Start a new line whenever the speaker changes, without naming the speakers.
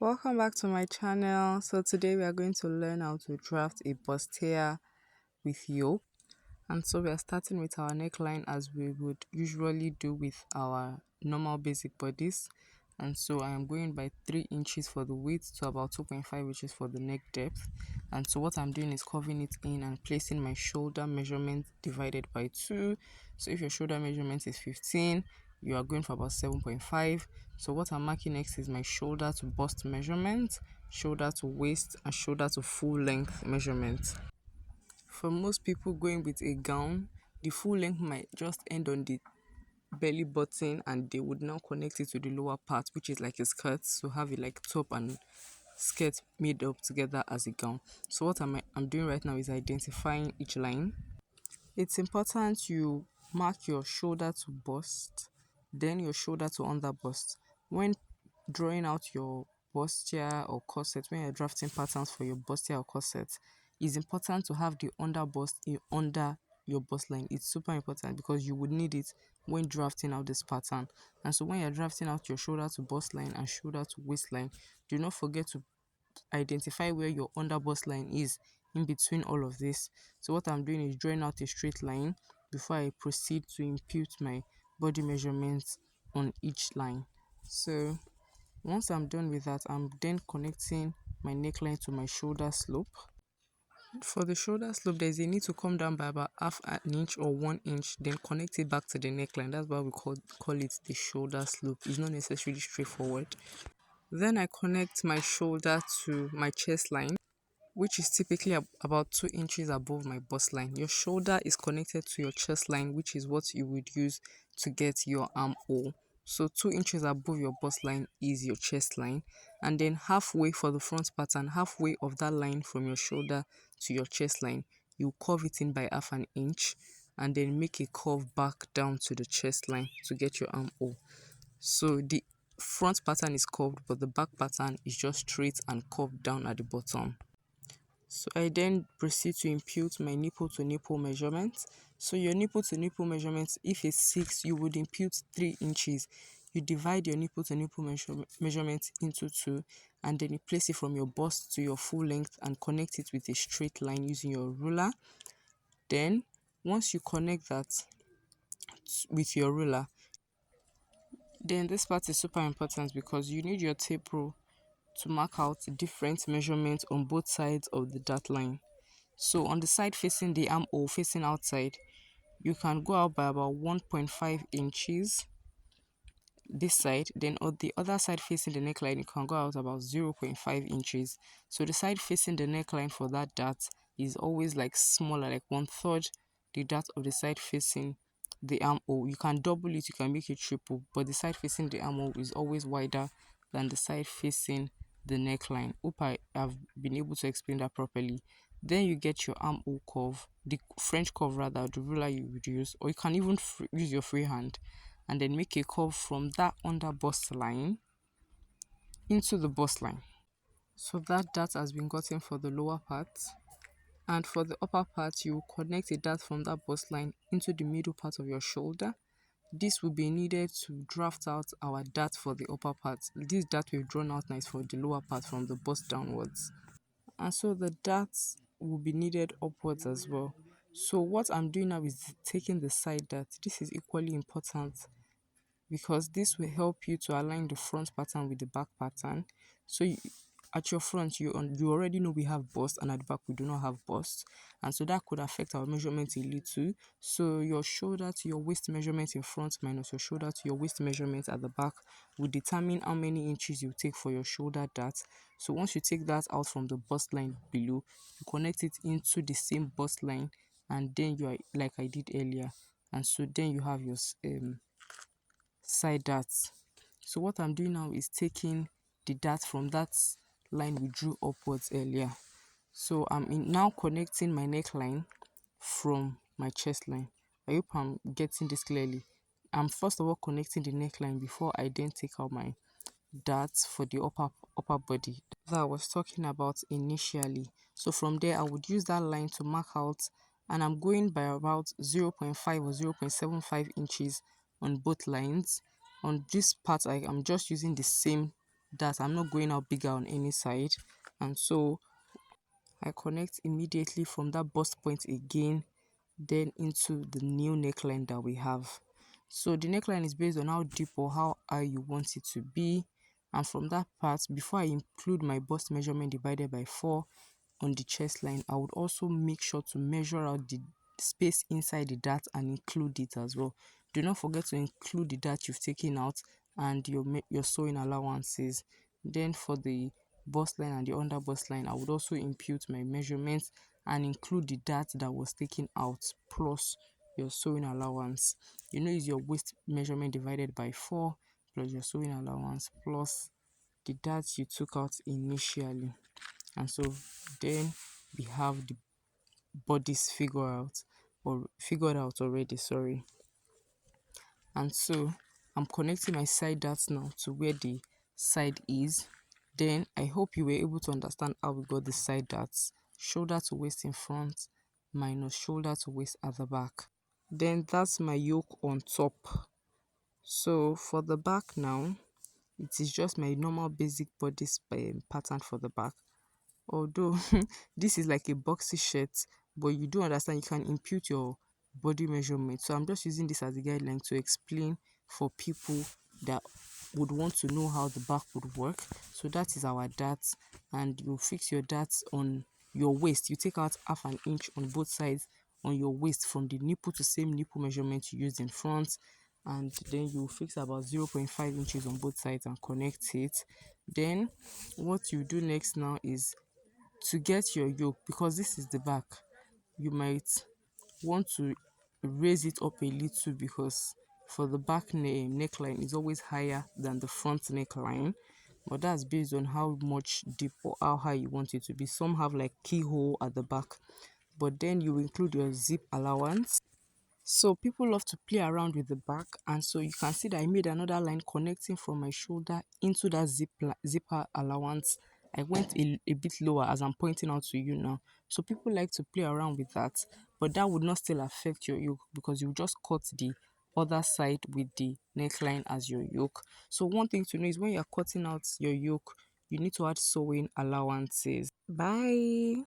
Welcome back to my channel. So today we are going to learn how to draft a bustier with yoke. And so we are starting with our neckline as we would usually do with our normal basic bodies. And so I am going by 3 inches for the width to about 2.5 inches for the neck depth. And so what I'm doing is curving it in and placing my shoulder measurement divided by 2. So if your shoulder measurement is 15, you are going for about 7.5. So what I'm marking next is my shoulder to bust measurement, shoulder to waist, and shoulder to full length measurement. For most people going with a gown, the full length might just end on the belly button and they would now connect it to the lower part, which is like a skirt. So have it like top and skirt made up together as a gown. So what I'm doing right now is identifying each line. It's important you mark your shoulder to bust, then your shoulder to under bust. When drawing out your bustier or corset, when you're drafting patterns for your bustier or corset, it's important to have the under bust under your bust line. It's super important because you would need it when drafting out this pattern. And so when you're drafting out your shoulder to bust line and shoulder to waistline, do not forget to identify where your under bust line is in between all of this. So what I'm doing is drawing out a straight line before I proceed to impute my body measurements on each line. So once I'm done with that, I'm then connecting my neckline to my shoulder slope. For the shoulder slope, there's a need to come down by about half an inch or 1 inch, then connect it back to the neckline. That's why we call it the shoulder slope. It's not necessarily straightforward. Then I connect my shoulder to my chest line, which is typically about 2 inches above my bust line. Your shoulder is connected to your chest line, which is what you would use to get your armhole. So 2 inches above your bust line is your chest line, and then halfway for the front pattern, halfway of that line from your shoulder to your chest line, you curve it in by half an inch and then make a curve back down to the chest line to get your armhole. So the front pattern is curved, but the back pattern is just straight and curved down at the bottom. So I then proceed to impute my nipple to nipple measurement. So your nipple to nipple measurement, if it's 6, you would impute 3 inches. You divide your nipple to nipple measurement into 2, and then you place it from your bust to your full length and connect it with a straight line using your ruler. Then once you connect that with your ruler, then this part is super important because you need your tape rule to mark out different measurements on both sides of the dot line. So on the side facing the armhole, facing outside, you can go out by about 1.5 inches this side. Then on the other side facing the neckline, you can go out about 0.5 inches. So the side facing the neckline for that dart is always like smaller, like 1/3 the dart of the side facing the armhole. You can double it, you can make it triple, but the side facing the armhole is always wider than the side facing the neckline. Hope I have been able to explain that properly. Then you get your armhole curve, the French curve rather, the ruler you would use, or you can even use your free hand, and then make a curve from that under bust line into the bust line. So that dart has been gotten for the lower part. And for the upper part, you connect a dart from that bust line into the middle part of your shoulder. This will be needed to draft out our dart for the upper part. This dart we've drawn out now is for the lower part from the bust downwards. And so the darts will be needed upwards as well. So what I'm doing now is taking the side dart. This is equally important because this will help you to align the front pattern with the back pattern. So at your front, you already know we have bust, and at the back we do not have bust, and so that could affect our measurement a little. So your shoulder to your waist measurement in front minus your shoulder to your waist measurement at the back will determine how many inches you take for your shoulder dart. So once you take that out from the bust line below, you connect it into the same bust line, and then you are like I did earlier, and so then you have your side darts. So what I'm doing now is taking the dart from that line we drew upwards earlier. So I'm now connecting my neckline from my chest line. I hope I'm getting this clearly. I'm first of all connecting the neckline before I then take out my darts for the upper body that I was talking about initially. So from there, I would use that line to mark out, and I'm going by about 0.5 or 0.75 inches on both lines. On this part, I am just using the same that I'm not going out bigger on any side. And so I connect immediately from that bust point again, then into the new neckline that we have. So the neckline is based on how deep or how high you want it to be. And from that part, before I include my bust measurement divided by 4 on the chest line, I would also make sure to measure out the space inside the dart and include it as well. Do not forget to include the dart you've taken out and your sewing allowances. Then for the bust line and the under bust line, I would also impute my measurements and include the dart that was taken out plus your sewing allowance. Is your waist measurement divided by 4 plus your sewing allowance plus the dart you took out initially. And so then we have the bodies figured out already, sorry. And so I'm connecting my side darts now to where the side is. Then I hope you were able to understand how we got the side darts. Shoulder to waist in front minus shoulder to waist at the back. Then that's my yoke on top. So for the back now, it is just my normal basic body pattern for the back. Although this is like a boxy shirt, but you do understand you can impute your body measurement. So I'm just using this as a guideline to explain for people that would want to know how the back would work. So that is our darts, and you fix your darts on your waist. You take out half an inch on both sides on your waist from the nipple to same nipple measurement you used in front, and then you fix about 0.5 inches on both sides and connect it. Then what you do next now is to get your yoke, because this is the back, you might want to raise it up a little, because for the back neckline is always higher than the front neckline, but that's based on how much deep or how high you want it to be. Some have like keyhole at the back, but then you include your zip allowance. So people love to play around with the back, and so you can see that I made another line connecting from my shoulder into that zipper allowance. I went a bit lower as I'm pointing out to you now. So people like to play around with that, but that would not still affect your yoke, because you just cut the other side with the neckline as your yoke. So one thing to know is when you're cutting out your yoke, you need to add sewing allowances. Bye.